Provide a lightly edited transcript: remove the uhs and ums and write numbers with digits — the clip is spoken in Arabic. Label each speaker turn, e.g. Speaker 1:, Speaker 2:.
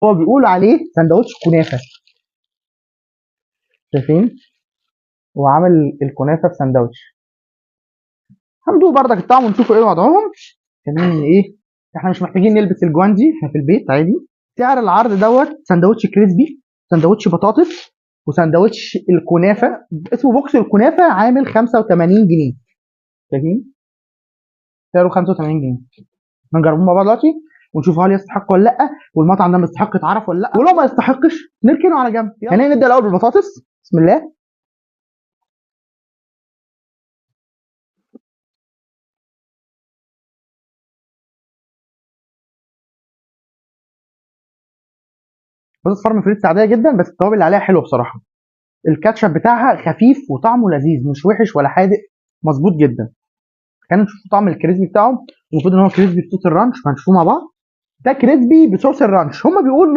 Speaker 1: هو بيقول عليه سندوتش كنافه. شايفين؟ هو عامل الكنافه في سندوتش. هندوق بردك الطعم ونشوفوا ايه وضعهم. كمان ايه، احنا مش محتاجين نلبس الجوانجي، احنا في البيت عادي. سعر العرض دوت سندوتش كريسبي، سندوتش بطاطس، وسندوتش الكنافه. اسمه بوكس الكنافه، عامل 85 جنيه. شايفين؟ سعره 85 جنيه. هنجربهم مع بعض دلوقتي ونشوف هل يستحق ولا لا، والمطعم ده يستحق يتعرف ولا لا، ولو ما يستحقش نركنه على جنب. خلينا نبدا الاول بالبطاطس. بسم الله. بطاطس فارم فريتس عاديه جدا، بس التوابل اللي عليها حلوه بصراحه. الكاتشب بتاعها خفيف وطعمه لذيذ، مش وحش ولا حادق، مظبوط جدا. خلينا نشوف طعم الكريسبي بتاعه. المفروض ان هو كريسبي بصوص الرانش، فهنشوفه مع بعض. ده كريسبي بصوص الرانش. هما بيقولوا